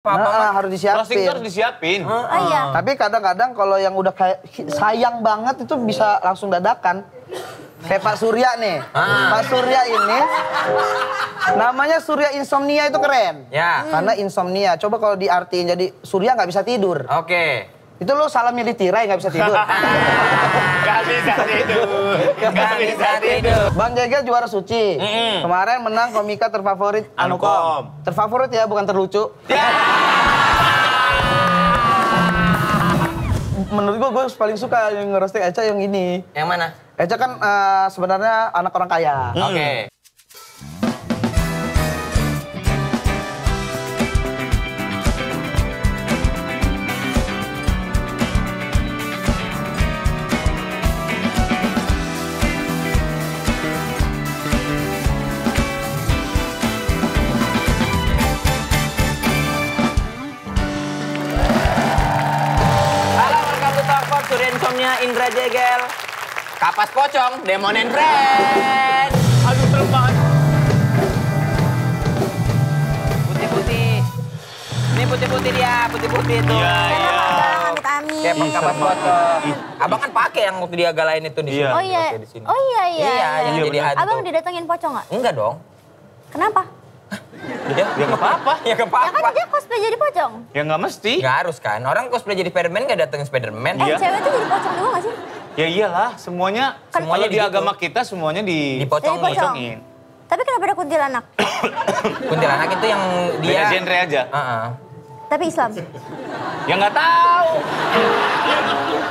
Harus disiapin. Roasting harus disiapin. Iya. Tapi kadang-kadang kalau yang udah kayak sayang banget itu bisa langsung dadakan. Kayak Pak Surya nih. Pak Surya ini namanya Surya Insomnia itu keren. Ya. Karena insomnia. Coba kalau diartiin jadi Surya nggak bisa tidur. Oke. Itu lo salamnya ditirai nggak bisa tidur. Gak bisa tidur. Gak bisa tidur. Bang Jegel juara suci. Kemarin menang komika terfavorit Anukom. Terfavorit ya, bukan terlucu. Menurut gue paling suka yang ngerosting Eca yang ini. Yang mana? Eca kan sebenarnya anak orang kaya. Oke. Surya Insomnia, Indra Jegel, Kapas Pocong, Demon and Friend. Aduh, serem banget. Putih-putih. Ini putih-putih dia, putih-putih itu. Iya, iya. Amit-amit. Kayak Kapas Pocong. Abang kan pakai yang waktu dia galain itu di sini. Iya. Oh iya. Pakai di sini. Oh iya iya. Iya, yang Iya, jadi benar. hantu. Abang didatengin pocong nggak? Enggak dong. Kenapa? Ya nggak apa-apa. Ya nggak Ya kan apa-apa. dia cosplay jadi pocong. Ya nggak mesti. Nggak harus kan. Orang cosplay jadi Spiderman nggak datengin Spiderman. Iya. Cewek tuh jadi pocong juga nggak sih? Ya iyalah, semuanya Semuanya kalau di begitu. agama kita semuanya Dipocongin. Jadi pocong. dipocongin. Tapi kenapa ada kuntilanak? Kuntilanak itu yang dia. Beda genre aja. Heeh. Tapi Islam. Ya nggak tahu.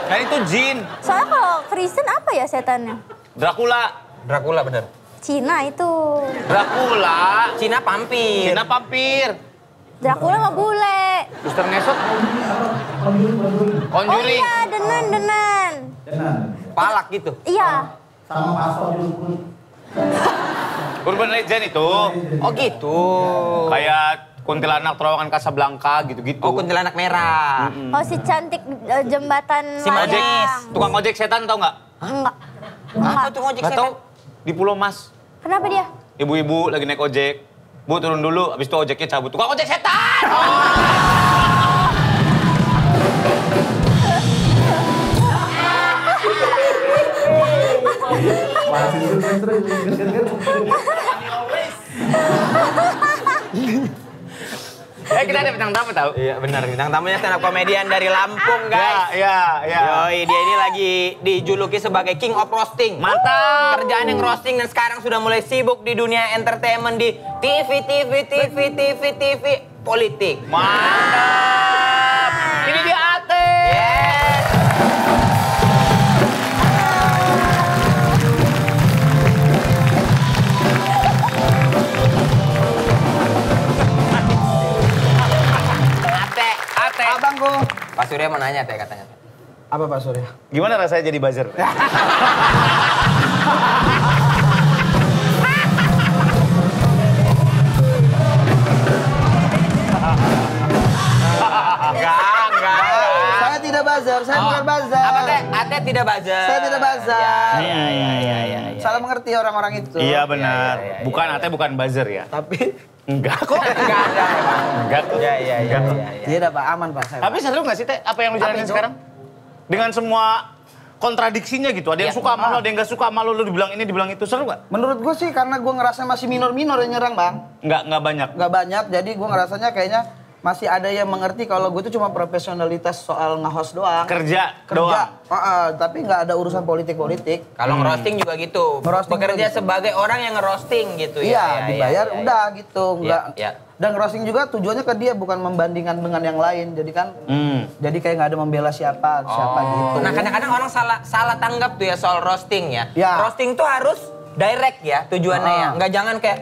Kan itu jin. Soalnya kalau Kristen apa ya setannya? Dracula. Dracula bener. Cina itu. Dracula. Cina vampir. Cina vampir. Dracula nggak bule. Suster Ngesot. Oh Conjuring. iya, denen. Palak gitu. Iya. Urban Legend itu. Oh gitu. Kayak kuntilanak terowongan Casablanca gitu-gitu. Oh kuntilanak merah. Oh si cantik jembatan Si Ojek, layang. tukang ojek setan tau nggak? Enggak. Apa tuh ngojek Nggak tahu. setan? Di Pulau Mas. Kenapa dia? Ibu-ibu lagi naik ojek. Bu turun dulu, habis itu ojeknya cabut. Tukang ojek setan! Kita ada bintang tamu tahu? Iya benar, bintang tamunya stand up comedian dari Lampung guys. Ya. Yoi, dia ini lagi dijuluki sebagai King of Roasting. Mantap! Kerjaan yang roasting dan sekarang sudah mulai sibuk di dunia entertainment di TV politik. Mantap! Ini dia Ate! Yes. Ate. Abangku. Pak Surya mau nanya teh katanya. Apa Pak Surya? Gimana rasanya jadi buzzer? Enggak. Saya tidak buzzer, saya bukan buzzer. Apa teh? Ate tidak buzzer. Saya tidak buzzer. Iya. Salah mengerti orang-orang itu. Iya benar. Iya. Bukan Ate bukan buzzer ya. Tapi Enggak kok. Enggak ada emang. Enggak kok. Iya. tidak Pak, aman Pak. Saya, Tapi seru nggak sih Teh apa yang lu jalanin itu? sekarang? Dengan semua kontradiksinya gitu. Ada yang Iya. suka sama lu, ada yang nggak suka sama lu. Lu dibilang ini, dibilang itu. Seru nggak? Menurut gue sih karena gue ngerasa masih minor-minor yang nyerang Bang. Nggak banyak. Nggak banyak, jadi gue ngerasanya kayaknya masih ada yang mengerti kalau gue itu cuma profesionalitas soal nge-host doang. Kerja doang. Tapi nggak ada urusan politik-politik. Kalau ngerosting juga gitu. Ngerosting Bekerja juga gitu. sebagai orang yang ngerosting gitu Iya, dibayar iya. udah gitu. Nggak. Iya. Dan ngerosting juga tujuannya ke dia, bukan membandingkan dengan yang lain. Jadi kan, jadi kayak nggak ada membela siapa gitu. Nah kadang-kadang orang salah tanggap tuh ya soal roasting ya. Ya. Roasting tuh harus direct ya tujuannya ya. Nggak jangan kayak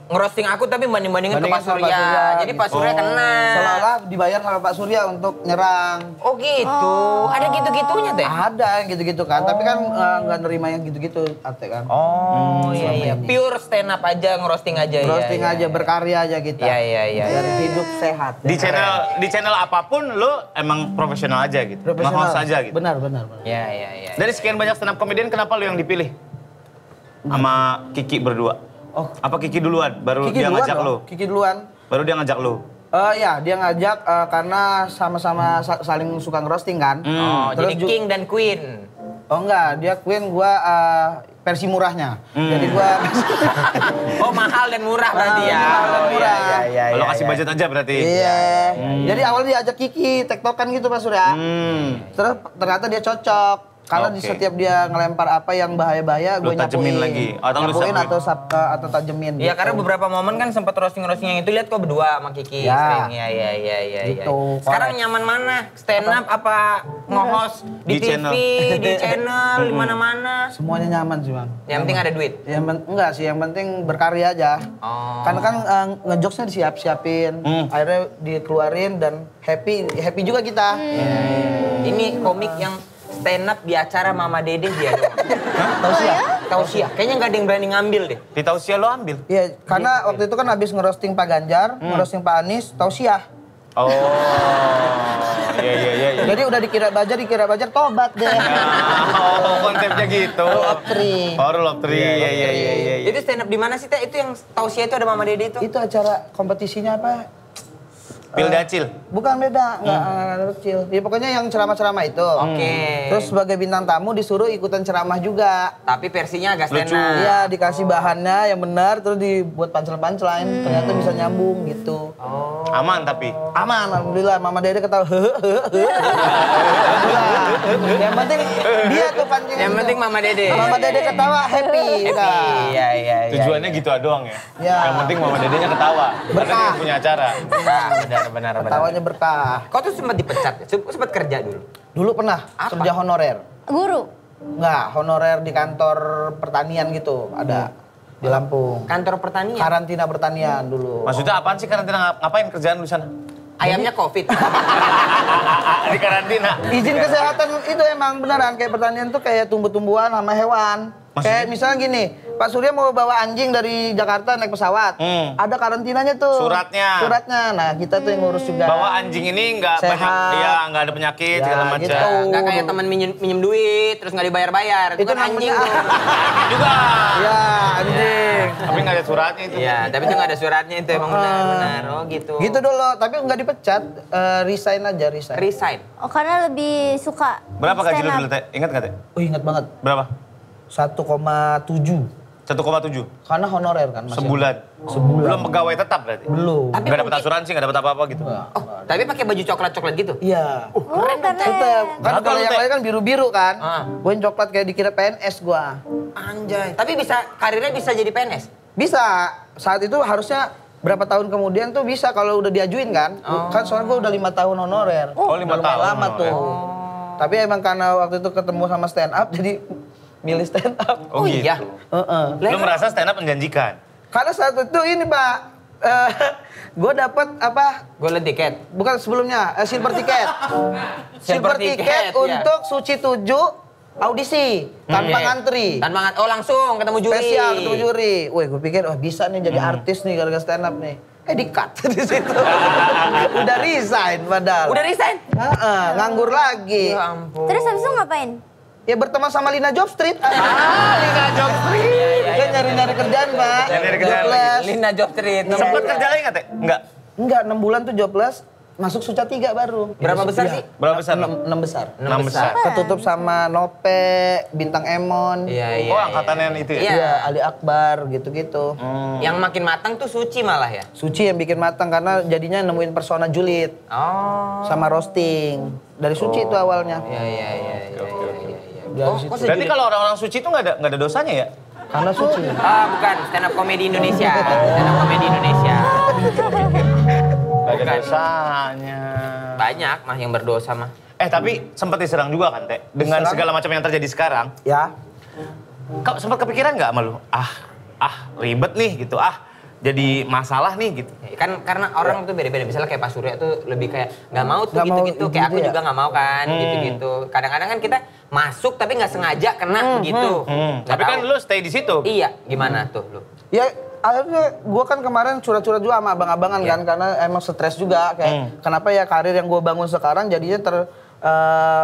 ngerosting aku tapi banding-bandingin ke Pak Bandingin sama Surya. Pak Surya, Jadi Pak gitu. Surya kena. Seolah-olah dibayar sama Pak Surya untuk nyerang. Oh gitu. Ada gitu-gitunya teh? Ada yang gitu-gitu kan, tapi kan nggak nerima yang gitu-gitu, Ate kan. Oh iya. ini. Pure stand up aja, ngerosting aja ya. Roasting aja, berkarya aja kita. Iya. Biar hidup sehat. Di channel apapun lu emang profesional aja gitu. Profesional. Nge-host aja gitu. Benar. Iya. Dari sekian banyak stand up comedian kenapa lu yang dipilih? Sama Kiki berdua. Oh. Apa Kiki duluan? Baru Kiki dia duluan ngajak dong. lu? Kiki duluan. Baru dia ngajak lu? Ya, dia ngajak karena sama-sama saling suka ngerosting kan. Oh, Terus jadi king dan queen. Oh enggak, dia queen, gua versi murahnya. Jadi gua Oh, mahal dan murah berarti ya. mahal dan Oh, murah. iya, Kalau kasih budget aja berarti. Iya. Jadi awalnya diajak Kiki, tektokan gitu Pak Surya. Terus ternyata dia cocok. Karena di Oke. setiap dia ngelempar apa yang bahaya-bahaya, Lu gue tajemin nyapuin. lagi. Atau lu Nyapuin sapuin. atau tajemin. Iya, gitu. karena beberapa momen kan sempat roasting-roasting yang itu lihat kok berdua sama Kiki Ya. sering. Iya. Gitu, Sekarang correct. nyaman mana? Stand up apa nge-host di Di TV, channel. di channel, di mana-mana. Semuanya nyaman sih Bang. Yang penting ada duit. Enggak sih, yang penting berkarya aja. Oh. Karena kan ngejokesnya disiap-siapin, akhirnya dikeluarin dan happy juga kita. Ini komik yang stand up di acara Mama Dede dia doang. Tausiah. Kayaknya nggak ada yang berani ngambil deh. Di Tausiah lo ambil. Iya, karena waktu itu kan habis ngerosting Pak Ganjar, ngerosting Pak Anies, tausiah. Oh. Iya. Jadi udah dikira bajar tobat deh. Oh, konsepnya gitu. Rule of three. Oh, rule of three. Iya. Itu stand up di mana sih, Teh? Itu yang Tausiah itu ada Mama Dede itu. Itu acara kompetisinya apa? Pildacil. Bukan beda, nggak ada kecil. Ya, pokoknya yang ceramah-ceramah itu. Oke. Terus sebagai bintang tamu disuruh ikutan ceramah juga. Tapi versinya agak stand Lucu. up. Iya, dikasih bahannya yang benar, terus dibuat punchline. Ternyata bisa nyambung gitu. Aman tapi. Aman, alhamdulillah. Mama Dede ketawa. Alhamdulillah. Yang penting dia tuh pancing. Yang penting Mama Dede. Mama Dede ketawa happy. udah. Iya. Tujuannya gitu doang ya. Ya. Yang penting mama dedenya ketawa. Karena Berkah. dia punya acara. Benar. Ketawanya berkah. Kau tuh sempat dipecat ya? Sempat kerja dulu? Dulu pernah Apa? kerja honorer. Guru. Enggak, honorer di kantor pertanian gitu. Ada di Lampung. Kantor pertanian? Karantina pertanian dulu. Maksudnya apaan sih karantina? Ngapain kerjaan lu di sana? Ayamnya COVID. Di karantina. Izin kesehatan itu emang beneran kayak pertanian tuh kayak tumbuh-tumbuhan sama hewan. Kayak misalnya gini, Pak Surya mau bawa anjing dari Jakarta naik pesawat. Ada karantinanya tuh. Suratnya. Nah, kita tuh yang ngurus juga. Bawa anjing ini nggak Sehat. banyak, iya nggak ada penyakit Ya, segala macam. gitu. Nggak kayak teman minjem duit, terus nggak dibayar-bayar. Itu kan anjing namanya- tuh. Juga. Ya, anjing. Tapi nggak ada suratnya itu. Iya, tapi itu nggak ada suratnya itu emang benar. Oh gitu. Gitu dulu, tapi nggak dipecat, resign aja, resign. Resign. Oh, karena lebih suka Berapa gaji stand lu up. dulu, Teh? Ingat nggak, Teh? Oh, ingat banget. Berapa? 1,7. 1,7 Karena honorer kan masih. sebulan. Belum pegawai tetap berarti. Belum. Tapi Nggak dapat mungkin- asuransi, nggak dapat apa-apa gitu. Oh, tapi pakai baju coklat-coklat gitu? Iya. Oh, keren. Tetep. Kan Gagal kalau lu, yang Teh. lain kan biru-biru kan. Ah. Gue yang coklat kayak dikira PNS gua. Anjay. Tapi bisa karirnya bisa jadi PNS? Bisa. Saat itu harusnya berapa tahun kemudian tuh bisa kalau udah diajuin kan. Kan soalnya gue udah 5 tahun honorer. Oh, 5 Udah lumayan tahun lama honorer. tuh. Tapi emang karena waktu itu ketemu sama stand up jadi milih stand up. Oh, gitu. iya. Lu merasa stand up menjanjikan? Karena saat itu ini Pak, gue dapet apa? Golden ticket. Bukan sebelumnya, silver ticket. Silver silver ticket, ticket ya. untuk Suci 7 audisi tanpa Iya. ngantri. Oh langsung ketemu juri. Spesial ketemu juri. Wih, gue pikir wah bisa nih jadi artis nih gara-gara stand up nih. Di-cut di situ. Udah resign padahal. Udah resign? Nganggur lagi. Ya ampun. Terus habis itu ngapain? Ya berteman sama Lina Job Street. Lina Job Street. Dia nyari-nyari kerjaan, Pak. Nyari kerjaan Jobless. Lina Job Street. Sempet kerja lagi nggak, Teh? Enggak. Enggak, 6 bulan tuh jobless. Masuk Suca 3 baru. Berapa besar Iya. sih? Berapa besar? 6 besar. 6 besar. Ketutup sama Nope, Bintang Emon. Iya. Oh, angkatannya itu ya? Iya. Iya, Ali Akbar gitu-gitu. Yang makin matang tuh Suci malah ya? Suci yang bikin matang karena jadinya nemuin persona julid Oh. sama roasting. Dari Suci itu awalnya. Iya. Dari Oh, situ. kok Berarti kalau orang-orang suci itu nggak ada dosanya ya? Karena Suci. bukan stand up comedy Indonesia. Stand up comedy Indonesia. Nggak ada Bukan. dosanya. Banyak mah yang berdosa mah. Tapi sempat diserang juga kan, Teh? Dengan Diserang? segala macam yang terjadi sekarang. Ya. Kau sempat kepikiran nggak sama lu? Ribet nih gitu. Jadi masalah nih gitu. Kan karena orang tuh beda-beda. Misalnya kayak Pak Surya tuh lebih kayak nggak mau tuh Nggak mau gitu-gitu. Kayak aku gitu ya? juga nggak mau kan gitu-gitu. Kadang-kadang kan kita masuk tapi nggak sengaja kena gitu. Nggak Tapi kan tahu. lu stay di situ. Iya, gimana tuh lu? Ya akhirnya gue kan kemarin curhat-curhat juga sama abang-abangan kan karena emang stres juga kayak kenapa ya karir yang gue bangun sekarang jadinya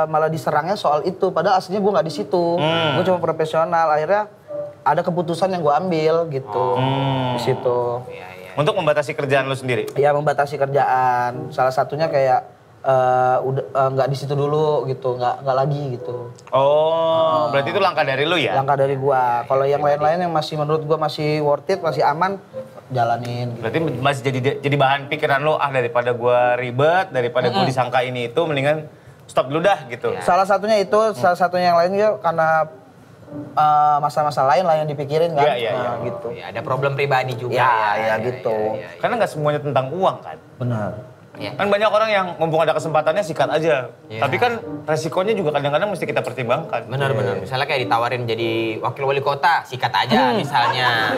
malah diserangnya soal itu padahal aslinya gue nggak di situ. Gue cuma profesional akhirnya ada keputusan yang gue ambil gitu di situ. Iya. Untuk membatasi kerjaan lu sendiri? Ya membatasi kerjaan. Salah satunya kayak nggak di situ dulu gitu, nggak lagi gitu. Oh, berarti itu langkah dari lu ya? Langkah dari gua. Kalau yang lain-lain yang masih menurut gua masih worth it, masih aman, jalanin. Gitu. Berarti masih jadi bahan pikiran lu, daripada gua ribet, daripada gua disangka ini itu, mendingan stop dulu dah gitu. Ya. Salah satunya itu, salah satunya yang lain juga karena masa-masa lain lah yang dipikirin kan. Iya. Gitu. Ya, ada problem pribadi juga. Ya, gitu. Karena nggak semuanya tentang uang kan. Benar. Ya. Kan banyak orang yang mumpung ada kesempatannya sikat aja. Ya. Tapi kan resikonya juga kadang-kadang mesti kita pertimbangkan. Benar. Misalnya kayak ditawarin jadi wakil wali kota, sikat aja misalnya.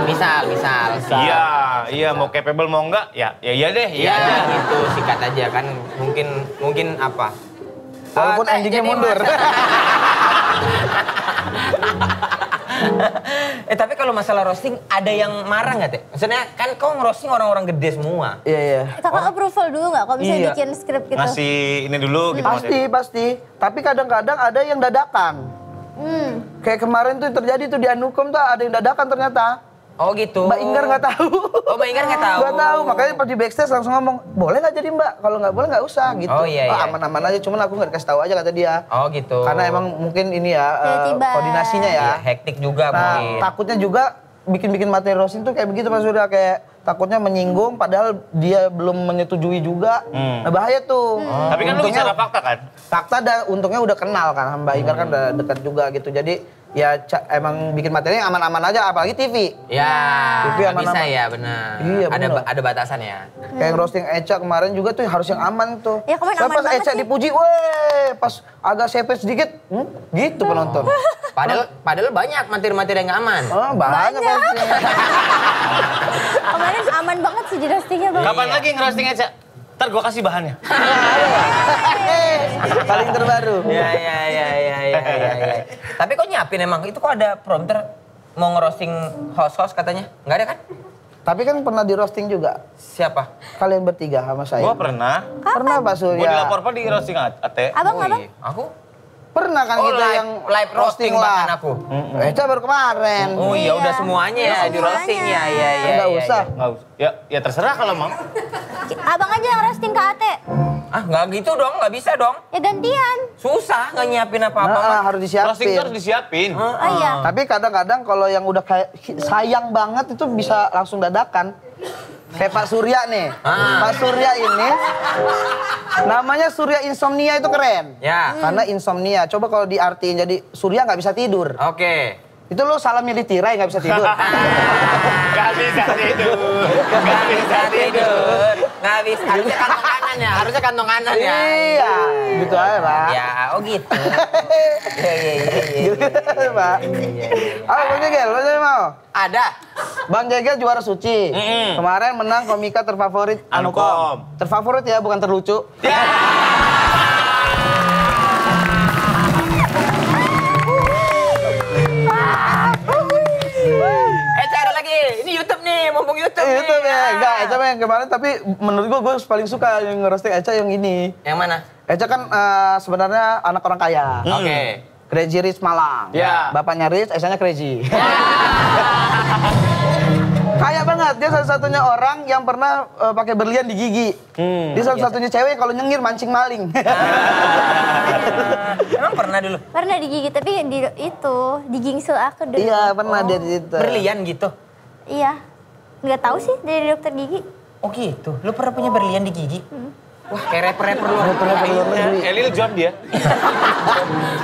Misal. Iya, mau capable mau enggak, ya iya deh, Iya aja gitu, sikat aja kan mungkin apa? Walaupun endingnya mundur. Tapi kalau masalah roasting ada yang marah nggak Teh? Maksudnya kan kau ngerosting orang-orang gede semua. Iya. Kakak approval dulu nggak kalau bisa bikin skrip gitu? Ngasih ini dulu gitu. Pasti. Tapi kadang-kadang ada yang dadakan. Kayak kemarin tuh terjadi tuh di Anukom tuh ada yang dadakan ternyata. Oh gitu. Mbak Inggar nggak tahu. Oh Mbak Inggar nggak tahu. Nggak tahu, makanya pas di backstage langsung ngomong, boleh nggak jadi Mbak? Kalau nggak boleh nggak usah gitu. Oh iya. Aman-aman aja, cuman aku nggak dikasih tahu aja kata dia. Oh gitu. Karena emang mungkin ini ya Tiba-tiba. koordinasinya ya. Iya, hektik juga Nah, mungkin. takutnya juga bikin materi roasting tuh kayak begitu Mas Surya, kayak takutnya menyinggung padahal dia belum menyetujui juga. Nah, bahaya tuh. Tapi kan lu Untungnya- bicara fakta kan? Fakta untungnya udah kenal kan, Mbak Inggar kan udah dekat juga gitu. Jadi ya emang bikin materi yang aman-aman aja, apalagi TV. Ya, Tapi nggak bisa aman-aman. ya benar. Iya, benar. Ada batasan ya. Kayak roasting Echa kemarin juga tuh harus yang aman tuh. Ya, kemarin Saya aman pas banget Echa sih. dipuji, weh, pas agak sepet sedikit, gitu penonton. Padahal banyak materi-materi yang nggak aman. Oh, banyak pasti. Kemarin aman banget sih di roastingnya Bang. Kapan lagi ngerosting Eca? Ntar gua kasih bahannya. Paling terbaru. Ya. Tapi kok nyiapin emang? Itu kok ada prompter mau ngerosting host katanya? Nggak ada kan? Tapi kan pernah di roasting juga. Siapa? Kalian bertiga sama saya. Gua pernah. Pernah Pak Surya. Gua dilapor apa di roasting Ate? Abang. iya. Aku? Pernah kan Oh, kita live- yang live roasting lah. bahkan aku. Echa baru kemarin. Oh iya, Iya. udah semuanya ya di roasting ya. Nggak usah. Nggak usah. Ya terserah kalau mau. Abang aja yang roasting ke Ate. Ah nggak gitu dong, nggak bisa dong. Ya gantian. Susah nggak nyiapin apa-apa. Nah, harus Roasting itu harus disiapin. disiapin. Oh iya. Tapi kadang-kadang kalau yang udah kayak sayang banget itu bisa langsung dadakan. Kayak Pak Surya nih. Pak Surya ini namanya Surya Insomnia itu keren. Ya. Karena insomnia. Coba kalau diartiin jadi Surya nggak bisa tidur. Oke. Itu lo salah milih tirai nggak bisa tidur. Gak bisa tidur. Nggak bisa tidur. Nggak bisa. Harusnya kantong kanan ya. Harusnya kantong kanan ya. Iya, gitu aja Pak. Ya, oh gitu. Iya. Gitu aja, Pak. Ayo Bang Jegel, lo jadi mau? Ada. Bang Jegel juara suci. Kemarin menang komika terfavorit Anukom. Anukom. Terfavorit ya, bukan terlucu. Ada lagi. Ini YouTube nih, mumpung YouTube nih. Itu ya, enggak, Echa yang kemarin tapi menurut gue paling suka yang ngerosting Echa yang ini. Yang mana? Echa kan sebenarnya anak orang kaya. Oke. Crazy Rich Malang. Ya. Bapaknya Rich, Echanya Crazy. Kaya banget, dia satu-satunya orang yang pernah pakai berlian di gigi. Dia satu-satunya cewek kalau nyengir mancing maling. Emang pernah dulu? Pernah digigit tapi di gingsul aku dulu. Iya, pernah dia di situ. Berlian gitu? Iya. Nggak tahu sih dari dokter gigi. Oh gitu? Lu pernah punya berlian di gigi? Wah kayak rapper-rapper lu. Rapper-rapper luar negeri. Kayak Lil Jon dia.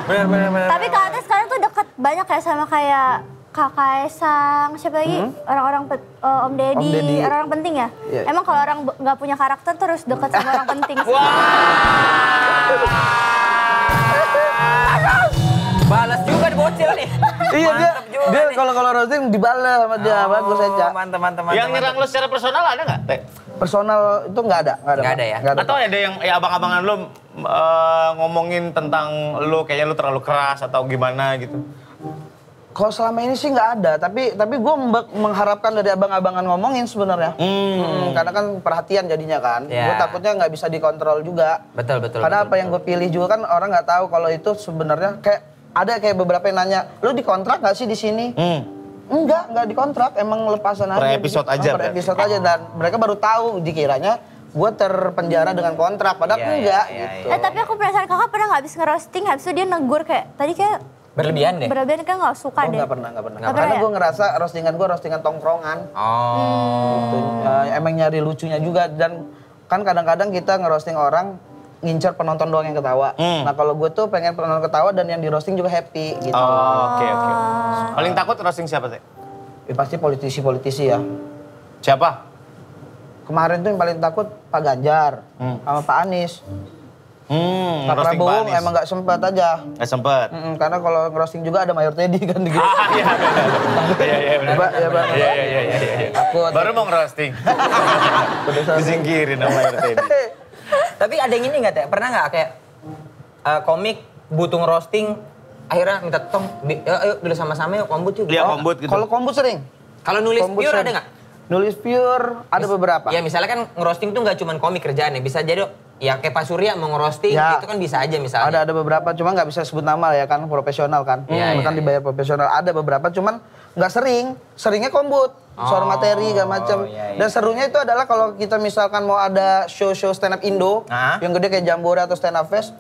Bener. Tapi Kak Ate sekarang tuh deket banyak ya sama kayak Kak Kaesang, siapa lagi? Orang-orang Om Deddy, Om Deddy. orang-orang penting ya? Iya. Emang kalau orang nggak punya karakter terus deket sama orang penting. Balas juga di bocil nih. Iya, Mantap juga dia nih. kalau roasting dibalas sama dia. Bagus Echa. Mantap. Yang nyerang lu secara personal ada nggak, Teh? Personal itu nggak ada. Nggak ada ya? Nggak ada. Atau ada yang ya abang-abangan lu ngomongin tentang lu kayaknya lu terlalu keras atau gimana gitu? Kalau selama ini sih nggak ada, tapi gue mengharapkan dari abang-abangan ngomongin sebenarnya. Karena kan perhatian jadinya kan. Ya. Gue takutnya nggak bisa dikontrol juga. Betul. Karena apa yang gue pilih juga kan orang nggak tahu kalau itu sebenarnya kayak ada kayak beberapa yang nanya, lu dikontrak nggak sih di sini? Enggak dikontrak, emang lepasan aja. Per episode aja Per episode aja, dan mereka baru tahu dikiranya gue terpenjara dengan kontrak, padahal enggak gitu. Tapi aku penasaran, kakak pernah nggak habis nge-roasting, habis itu dia negur kayak, tadi kayak Berlebihan deh. berlebihan kan nggak suka deh. Enggak pernah. Nggak Karena pernah gue ngerasa roastingan gue roastingan tongkrongan. Gitu. Emang nyari lucunya juga, dan kan kadang-kadang kita ngerosting orang ngincer penonton doang yang ketawa. Nah kalau gue tuh pengen penonton ketawa dan yang di roasting juga happy gitu. Oke. Paling takut roasting siapa, Teh? Ya, pasti politisi ya. Siapa? Kemarin tuh yang paling takut Pak Ganjar sama Pak Anies. Pak Ngerosting Prabowo Pak Anies. emang nggak sempat aja. Nggak sempet. Karena kalau ngerosting juga ada Mayor Teddy kan gitu. Iya, benar. Iya. Takut. Baru mau ngerosting. Disingkirin sama RTD. Tapi ada yang ini nggak Teh? Pernah nggak kayak komik butuh roasting, akhirnya minta tong, ayo dulu sama-sama yuk kombut yuk. Dia kombut gitu. Kalau kombut sering. Kalau nulis Kombut pure sering. ada nggak? Nulis pure ada beberapa. Ya misalnya kan ngerosting tuh nggak cuma komik kerjaannya, bisa jadi ya kayak Pak Surya mau ngerosting Ya. itu kan bisa aja misalnya. Ada beberapa, cuma nggak bisa sebut nama ya kan, profesional kan. Iya, Kan iya, dibayar profesional. Ada beberapa, cuman nggak sering. Seringnya kombut, soal materi segala macam. iya. Dan serunya itu adalah kalau kita misalkan mau ada show-show stand up Indo, yang gede kayak Jambore atau stand up fest,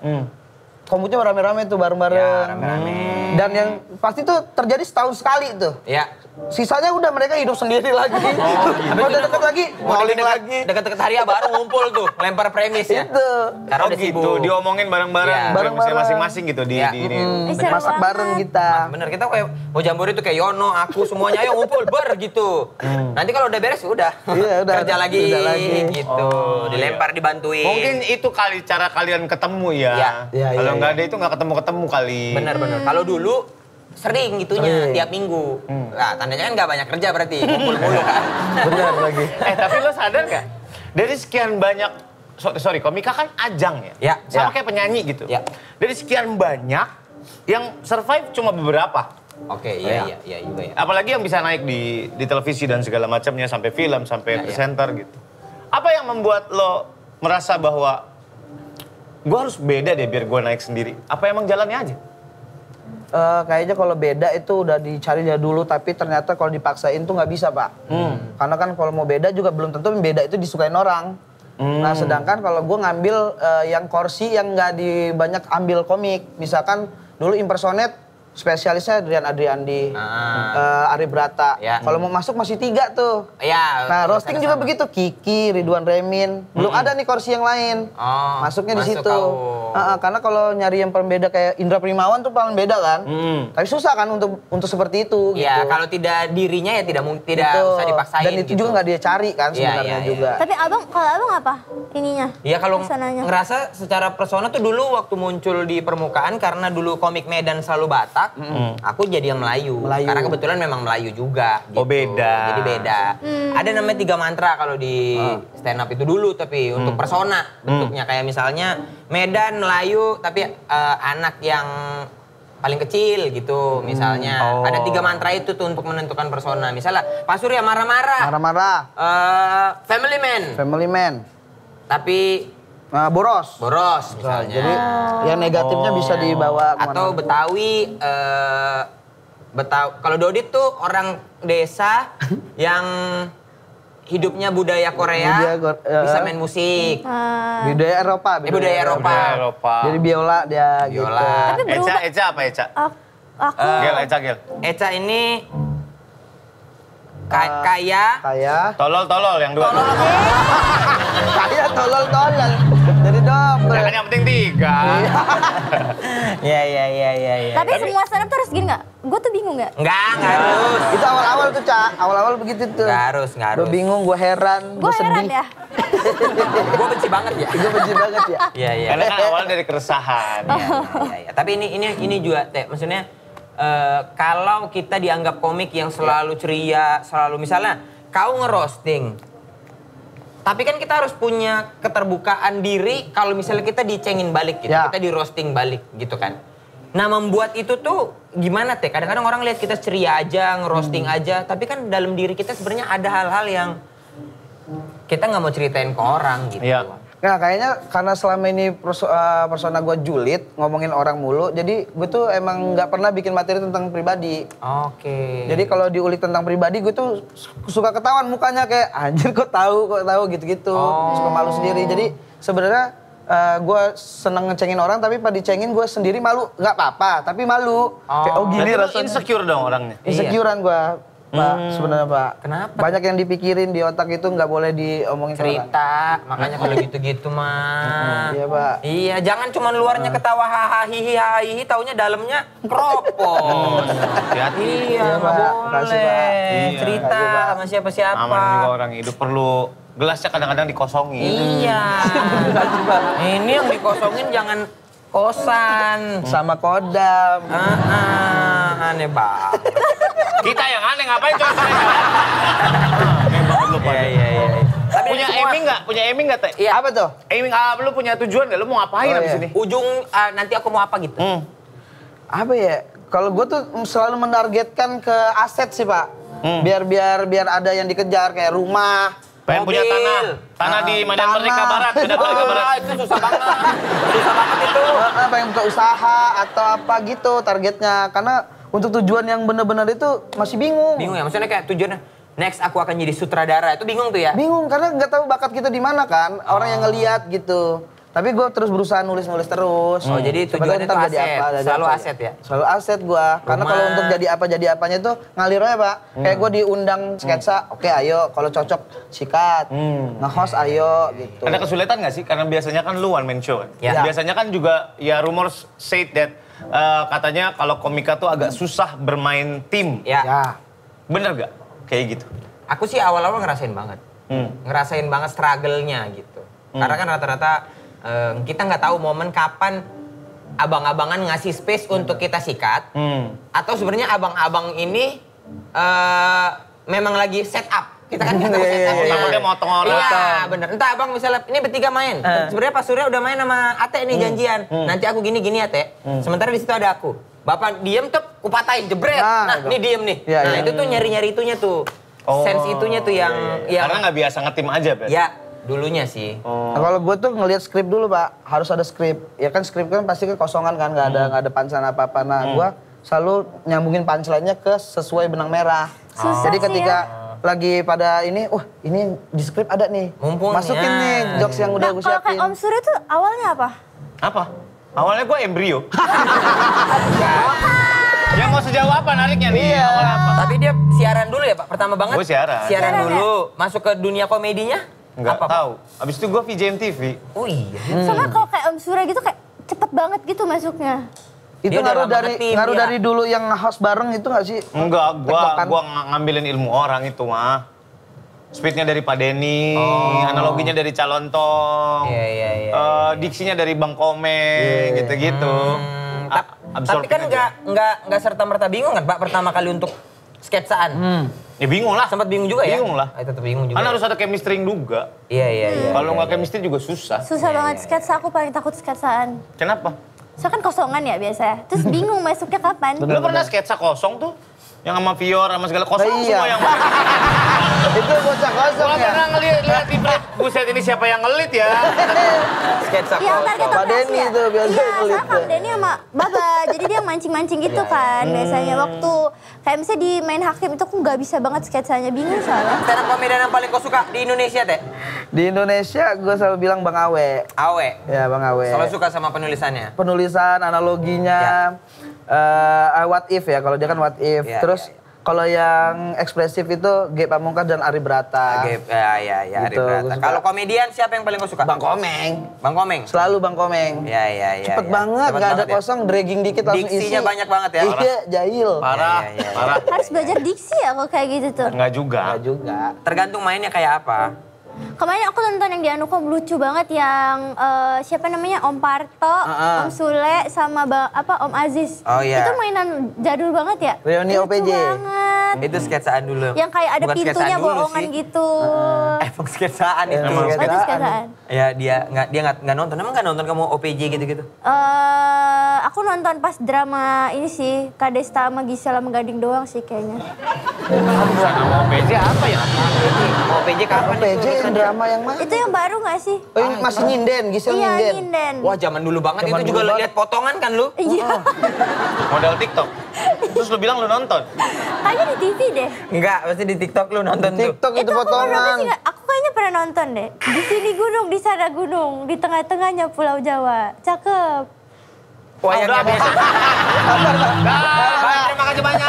kombutnya rame-rame tuh bareng-bareng. Ya, rame-rame. Dan yang pasti tuh terjadi setahun sekali tuh. Ya. Sisanya udah mereka hidup sendiri lagi. Mau udah deket lagi, bowling lagi. Deket-deket hari ya baru ngumpul tuh, lempar premis ya. Itu. Karena udah gitu, sibuk. diomongin bareng-bareng, Iya. bareng-bareng masing-masing gitu di Iya. ini. Seru Masak banget. bareng kita. Bener, kita kayak mau Jambore itu kayak Yono, aku semuanya ayo ngumpul gitu. Nanti kalau udah beres udah. Iya, udah. Kerja lagi, Kerja lagi. gitu. Dilempar, dibantuin. Mungkin itu kali cara kalian ketemu ya. Iya. Iya, Kalau iya, nggak ada itu nggak ketemu-ketemu kali. Bener. Kalau dulu sering gitunya Sering. tiap minggu. Nah, tandanya kan nggak banyak kerja berarti, ngumpul mulu kan. Benar lagi. Tapi lo sadar nggak? Dari sekian banyak, sorry, komika kan ajang ya? Ya, Sama ya. kayak penyanyi gitu. Ya. Dari sekian banyak, yang survive cuma beberapa. Oke, iya juga ya. Apalagi yang bisa naik di televisi dan segala macamnya, sampai film, sampai presenter gitu. Apa yang membuat lo merasa bahwa gue harus beda deh biar gue naik sendiri? Apa emang jalannya aja? Kayaknya kalau beda itu udah dicari dari dulu, tapi ternyata kalau dipaksain tuh nggak bisa, Pak. Karena kan kalau mau beda juga belum tentu beda itu disukain orang. Nah, sedangkan kalau gue ngambil yang kursi yang nggak banyak ambil komik, misalkan dulu impersonate spesialisnya Adriandi, Ari Brata. Ya. Kalau mau masuk masih 3 tuh. Ya. Nah, roasting juga begitu, Kiki, Ridwan Remin. Belum ada nih kursi yang lain. Oh, Masuknya di masuk situ. kau. Karena kalau nyari yang pembeda kayak Indra Primawan tuh paling beda kan. Tapi susah kan untuk seperti itu Ya, gitu. kalau tidak dirinya ya tidak Gitu. usah dipaksain. Dan itu gitu. juga nggak dia cari kan Iya, sebenarnya iya. juga. Tapi kalau abang apa ininya? Iya, kalau Personanya. ngerasa secara persona tuh dulu waktu muncul di permukaan karena dulu komik Medan selalu Batak, aku jadi yang Melayu. Melayu. Karena kebetulan memang Melayu juga. Gitu. Oh, beda. Jadi beda. Ada namanya 3 mantra kalau di stand up itu dulu, tapi untuk persona bentuknya kayak misalnya Medan Melayu, tapi anak yang paling kecil gitu misalnya. Ada 3 mantra itu tuh untuk menentukan persona. Misalnya Pak Surya marah-marah. Marah-marah, Family man. family man, Tapi boros. boros misalnya. Jadi yang negatifnya bisa dibawa kemana. Atau Betawi, kalau Dodit tuh orang desa yang hidupnya budaya Korea, bisa main musik. budaya Eropa. Budaya Eropa. Jadi biola dia gitu. Biola. Tapi berubah. Eca apa Eca? Aku Gel, Eca Gel. Eca ini kaya. Kayak Tolol yang dua. kayak tolol-tolol. Jadi double. Ya kan yang penting 3. Iya. Tapi semua stand up tuh harus gini nggak? Gue tuh bingung nggak? Enggak harus. Itu awal-awal tuh, Cak. Awal-awal begitu tuh. Nggak harus. Gue bingung, gue heran, Gue heran ya. Gue benci banget ya. Gue benci banget ya. Iya. Karena kan awal dari keresahan. Iya. Tapi ini juga Teh, maksudnya kalau kita dianggap komik yang selalu ceria, selalu misalnya kau ngerosting, tapi kan kita harus punya keterbukaan diri kalau misalnya kita dicengin balik gitu, Ya. kita di roasting balik gitu kan. Nah, membuat itu tuh gimana Teh? Kadang-kadang orang lihat kita ceria aja, ngerosting aja, tapi kan dalam diri kita sebenarnya ada hal-hal yang kita nggak mau ceritain ke orang gitu. Iya. Nah kayaknya karena selama ini persona gue julid, ngomongin orang mulu, jadi gue tuh emang nggak pernah bikin materi tentang pribadi. Oke. Jadi kalau diulik tentang pribadi, gue tuh suka ketahuan mukanya kayak anjir kok tahu gitu-gitu. Suka malu sendiri. Jadi sebenarnya gue seneng ngecengin orang, tapi pada dicengin gue sendiri malu. Nggak apa-apa, tapi malu. Kayak gini rasanya. Insecure dong orangnya. Insecurean gue. Pak, sebenarnya Pak. Kenapa? Banyak yang dipikirin di otak itu nggak boleh diomongin Cerita, makanya kalau gitu-gitu mah. Iya Pak. Iya, jangan cuma luarnya ketawa hahaha taunya dalamnya kropos. Hati-hati. Iya, Pak. nggak Makasih, Pak. boleh. Iya. Cerita Makasih, Pak. sama siapa-siapa. Aman juga orang hidup perlu gelasnya kadang-kadang dikosongin. Iya. Ini yang dikosongin jangan kosan. Sama kodam. Aneh banget. Kita yang aneh ngapain coba aneh banget lu pada. Iya. Tapi Punya aiming nggak? Punya aiming nggak, Teh? Iya. Apa tuh? Aiming lu punya tujuan nggak? Lu mau ngapain Oh, abis iya. ini? Ujung nanti aku mau apa gitu. Apa ya? Kalau gue tuh selalu menargetkan ke aset sih Pak. Biar ada yang dikejar kayak rumah. Pengen punya tanah di Medan Tanah. Merdeka Barat, Medan Merdeka Barat. Itu susah banget. Susah banget itu. Pengen buka usaha atau apa gitu targetnya. Karena untuk tujuan yang benar-benar itu masih bingung. Bingung ya, maksudnya kayak tujuannya next aku akan jadi sutradara. Itu bingung tuh ya? Bingung karena nggak tahu bakat kita di mana kan. Orang yang ngelihat gitu. Tapi gue terus berusaha nulis-nulis terus. Oh, jadi Siapa tujuannya tahu ntar tuh aset. jadi Selalu apa. aset ya? Selalu aset gue. Karena Rumah. kalau untuk jadi apanya tuh ngalir aja Pak. Kayak gue diundang sketsa, oke ayo. Kalau cocok sikat. Nge-host ayo gitu. Ada kesulitan nggak sih? Karena biasanya kan lu one man show kan? Ya. Biasanya kan juga ya rumors say that katanya kalau komika tuh agak susah bermain tim. Ya. Ya. Bener gak? Kayak gitu. Aku sih awal-awal ngerasain banget. Ngerasain banget struggle-nya gitu. Karena kan rata-rata kita nggak tahu momen kapan abang-abangan ngasih space untuk kita sikat. Atau sebenarnya abang-abang ini memang lagi set up. Kita kan nggak tahu set up. Takutnya motong orang. Iya, bener. Entah abang misalnya, ini bertiga main. Sebenarnya Pak Surya udah main sama Ate nih janjian. Nanti aku gini-gini Ate. Sementara di situ ada aku. Bapak diem tuh, kupatahin jebret. Nah, ini diem nih. Iya, Nah, iya. itu tuh nyari-nyari itunya tuh. Sense itunya tuh yang... Karena nggak biasa ngetim aja berarti. Ya, dulunya sih. Nah, kalau gue tuh ngelihat skrip dulu Pak, harus ada skrip. Ya kan skrip kan pasti kekosongan kan, nggak ada punchline apa-apa. Nah, gue selalu nyambungin punchline-nya ke sesuai benang merah. Susah Jadi sih ketika lagi pada ini, ini di skrip ada nih. Mumpung Masukin ya. nih jokes yang udah Nah, gue kalau siapin. kayak Om Surya tuh awalnya apa? Apa? Awalnya gue embrio. Ya mau sejauh apa nariknya nih? Iya. Awalnya apa? Tapi dia siaran dulu ya Pak, pertama banget? Gue siaran. Siaran Siaran dulu, masuk ke dunia komedinya? Nggak Apa, Pak? tahu. Abis itu gue VJ MTV. Oh iya. Soalnya kalau kayak Om Surya gitu kayak cepet banget gitu masuknya. Itu Dia udah ngaruh lama dari nge-team, ngaruh ya. dari dulu yang host bareng itu nggak sih? Enggak, Tektokan. gua ngambilin ilmu orang itu mah. Speednya dari Pak Denny, analoginya dari Calontong, Iya. diksinya dari Bang Komeng, gitu-gitu. Tapi kan nggak serta-merta bingung kan Pak pertama kali untuk sketsaan? Ya bingung lah. Sempat bingung juga ya? Bingung lah. Tetap bingung juga. Kan harus ada chemistry juga. Iya. Kalau nggak chemistry juga susah. Susah banget sketsa, aku paling takut sketsaan. Kenapa? Soalnya kan kosongan ya biasanya. Terus bingung masuknya kapan. Lu pernah sketsa kosong tuh? Yang sama Vior, sama segala kosong Iya. semua yang... Itu bocah kosong Gua ya. pernah lihat di Fred, buset ini siapa yang ngelit ya? Sketsa Yang target Pak operasi Denny ya? tuh biasanya Iya, ngelit soalnya Kang tuh. Denny sama Baba. Jadi dia mancing-mancing gitu kan biasanya. Waktu kayak misalnya di Main Hakim itu aku nggak bisa banget sketsanya. Bingung soalnya. stand up komedian yang paling kau suka di Indonesia Teh? Di Indonesia gue selalu bilang Bang Awe. Awe. Ya Bang Awe. Selalu suka sama penulisannya? Penulisan, analoginya, what if ya, kalau dia kan what if. Ya, Terus kalau yang ekspresif itu G Pamungkas dan Ari Brata. Ya, Ari Gitu, Brata. gua suka. Kalau komedian siapa yang paling kau suka? Bang Komeng. Bang Komeng? Selalu Bang Komeng. Ya. Cepet banget, Cepet gak ada banget ya. kosong, dragging dikit langsung isi. Diksinya banyak banget ya? Iya, jahil. Parah, Ya. parah. Harus belajar diksi ya kalau kayak gitu tuh. Enggak juga. Nggak juga. Tergantung mainnya kayak apa. Kemarin aku nonton yang di Anukom lucu banget yang siapa namanya Om Parto, Om Sule sama Om Aziz. Oh, iya. Itu mainan jadul banget ya. Reuni Lucu OPJ. banget. Itu sketsaan dulu. Yang kayak ada Bukan pintunya sketsaan dulu bohongan sih. gitu. Emang sketsaan itu. Emang Oh, itu sketsaan. Ya dia nggak nonton. Emang nggak nonton kamu OPJ gitu-gitu? Aku nonton pas drama ini sih, Kadesta sama Gisela Menggading doang sih kayaknya. Sama OPJ apa ya? OPJ kapan? OPJ drama yang mana? Itu yang baru nggak sih? Oh ini masih nyinden, Gisel Iya, nyinden. nyinden. Wah zaman dulu banget Zaman itu juga dulu banget. lihat potongan kan lu? Iya. Modal TikTok. Terus lu bilang lu nonton? Kayaknya di TV deh. Enggak, pasti di TikTok lu nonton tuh. TikTok itu aku pernah potongan. sih, aku kayaknya pernah nonton deh. Di sini gunung, di sana gunung, di tengah-tengahnya Pulau Jawa. Cakep. Wah yang Udah, biasa. Terima kasih banyak.